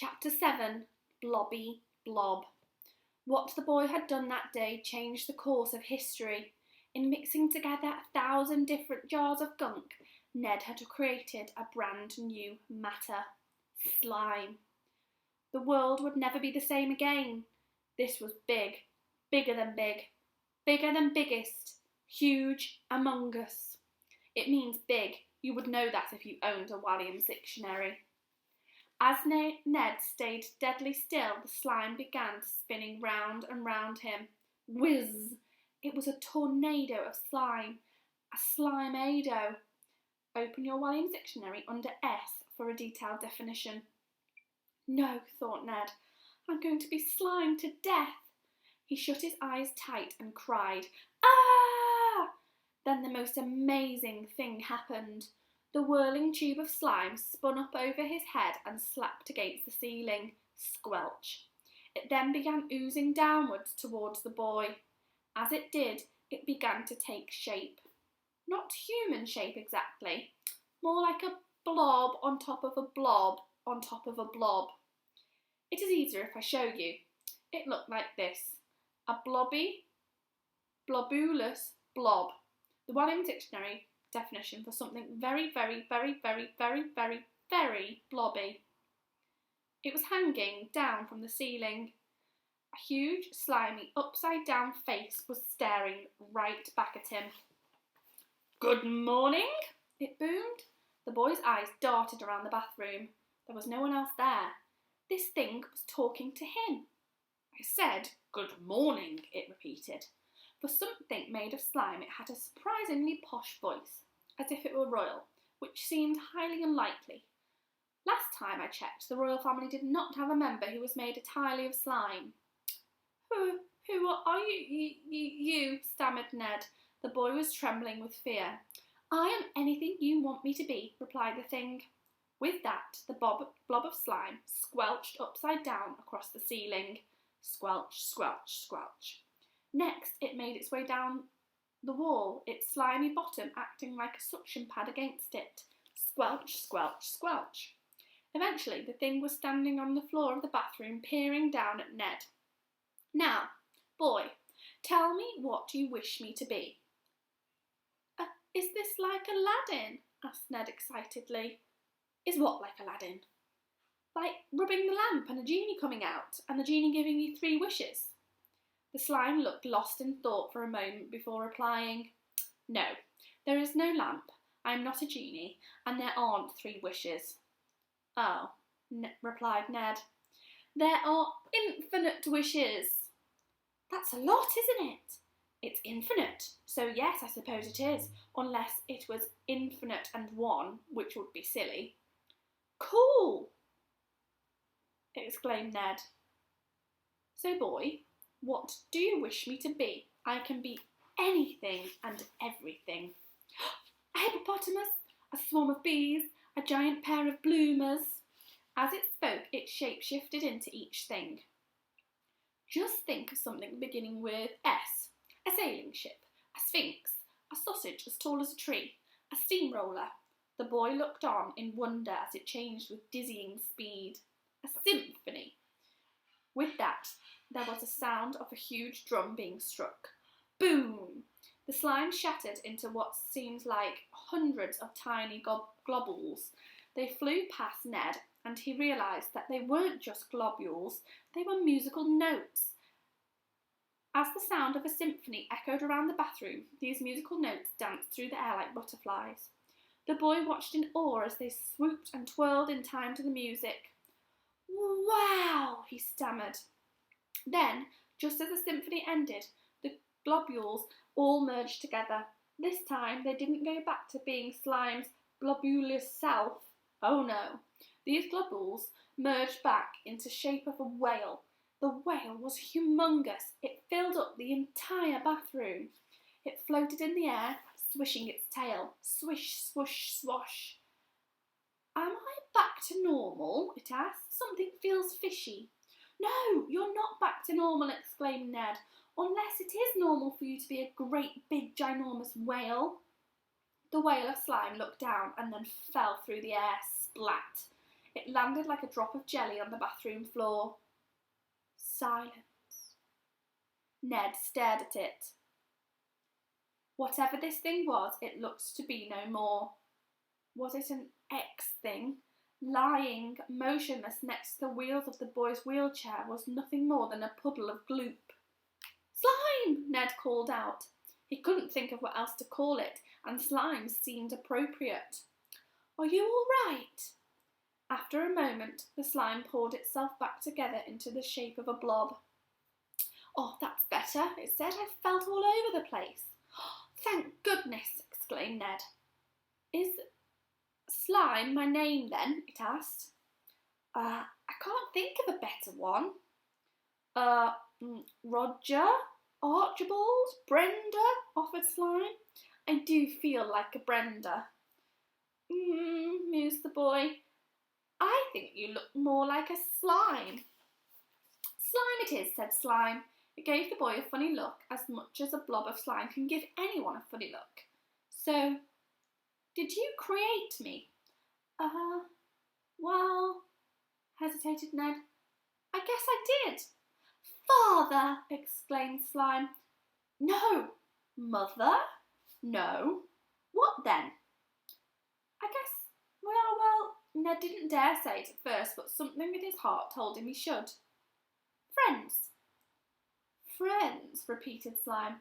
Chapter 7 Blobby Blob. What the boy had done that day changed the course of history. In mixing together 1,000 different jars of gunk, Ned had created a brand new matter. Slime. The world would never be the same again. This was big, bigger than biggest, huge, among us. It means big. You would know that if you owned a Williams dictionary. As Ned stayed deadly still, the slime began spinning round and round him. Whiz! It was a tornado of slime. A slimeado. Open your Williams dictionary under S for a detailed definition. No, thought Ned. I'm going to be slimed to death. He shut his eyes tight and cried, "Ah!" Then the most amazing thing happened. The whirling tube of slime spun up over his head and slapped against the ceiling. Squelch. It then began oozing downwards towards the boy. As it did, it began to take shape. Not human shape exactly, more like a blob on top of a blob on top of a blob. It is easier if I show you. It looked like this. A blobby, blobulous blob. The Williams Dictionary definition for something very, very, very, very, very, very, very blobby. It was hanging down from the ceiling. A huge, slimy, upside-down face was staring right back at him. "Good morning," it boomed. The boy's eyes darted around the bathroom. There was no one else there. This thing was talking to him. "I said, 'Good morning,'" it repeated. For something made of slime, it had a surprisingly posh voice, as if it were royal, which seemed highly unlikely. Last time I checked, the royal family did not have a member who was made entirely of slime. Who are you, stammered Ned. The boy was trembling with fear. "I am anything you want me to be," replied the thing. With that, the blob of slime squelched upside down across the ceiling. Squelch, squelch, squelch. Next, it made its way down the wall, its slimy bottom acting like a suction pad against it. Squelch, squelch, squelch. Eventually, the thing was standing on the floor of the bathroom, peering down at Ned. "Now, boy, tell me what you wish me to be." Is this like Aladdin?" asked Ned excitedly. "Is what like Aladdin?" "Like rubbing the lamp and a genie coming out, and the genie giving you 3 wishes. The slime looked lost in thought for a moment before replying, "No, there is no lamp, I am not a genie, and there aren't 3 wishes. "Oh," replied Ned. "There are infinite wishes." "That's a lot, isn't it?" "It's infinite, so yes, I suppose it is, unless it was infinite and 1, which would be silly." "Cool!" exclaimed Ned. "So, boy, what do you wish me to be? I can be anything and everything." "A hippopotamus, a swarm of bees, a giant pair of bloomers." As it spoke, it shape-shifted into each thing. Just think of something beginning with S. A sailing ship, a sphinx, a sausage as tall as a tree, a steamroller. The boy looked on in wonder as it changed with dizzying speed. A symphony. With that, there was a sound of a huge drum being struck. Boom! The slime shattered into what seemed like hundreds of tiny globules. They flew past Ned, and he realised that they weren't just globules, they were musical notes. As the sound of a symphony echoed around the bathroom, these musical notes danced through the air like butterflies. The boy watched in awe as they swooped and twirled in time to the music. "Wow!" he stammered. Then, just as the symphony ended, the globules all merged together. This time, they didn't go back to being slime's blobulous self. Oh no. These globules merged back into shape of a whale. The whale was humongous. It filled up the entire bathroom. It floated in the air, swishing its tail. Swish, swoosh, swash. "Am I back to normal?" it asked. "Something feels fishy." "No, you're not back to normal," exclaimed Ned, "unless it is normal for you to be a great big ginormous whale." The whale of slime looked down and then fell through the air, splat. It landed like a drop of jelly on the bathroom floor. Silence. Ned stared at it. Whatever this thing was, it looked to be no more. Was it an X thing? Lying motionless next to the wheels of the boy's wheelchair was nothing more than a puddle of gloop. Slime! Ned called out. He couldn't think of what else to call it, and slime seemed appropriate. Are you all right? After a moment, the slime pulled itself back together into the shape of a blob. Oh, that's better, it said. I felt all over the place. Thank goodness, exclaimed Ned. Is Slime my name then? It asked. I can't think of a better one. Roger? Archibald? Brenda? Offered Slime. I do feel like a Brenda. Mused the boy. I think you look more like a slime. Slime it is, said Slime. It gave the boy a funny look, as much as a blob of slime can give anyone a funny look. So, did you create me? Well, hesitated Ned. I guess I did. Father, exclaimed Slime. No. Mother? No. What then? I guess, well, Ned didn't dare say it at first, but something in his heart told him he should. Friends. Friends, repeated Slime.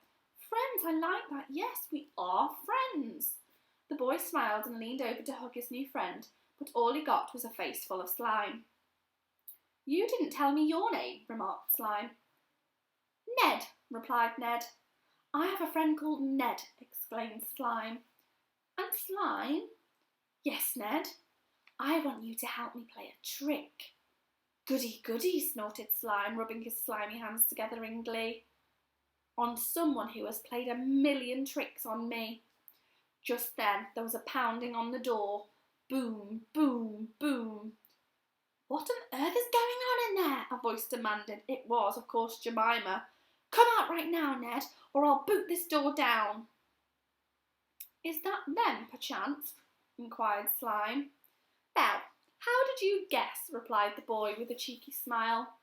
Friends, I like that. Yes, we are friends. The boy smiled and leaned over to hug his new friend, but all he got was a face full of slime. You didn't tell me your name, remarked Slime. Ned, replied Ned. I have a friend called Ned, exclaimed Slime. And Slime? Yes, Ned. I want you to help me play a trick. Goody, goody, snorted Slime, rubbing his slimy hands together in glee. On someone who has played 1,000,000 tricks on me. Just then there was a pounding on the door. Boom, boom, boom. What on earth is going on in there? A voice demanded. It was, of course, Jemima. Come out right now, Ned, or I'll boot this door down. Is that them, perchance? Inquired Slime. Now, how did you guess? Replied the boy with a cheeky smile.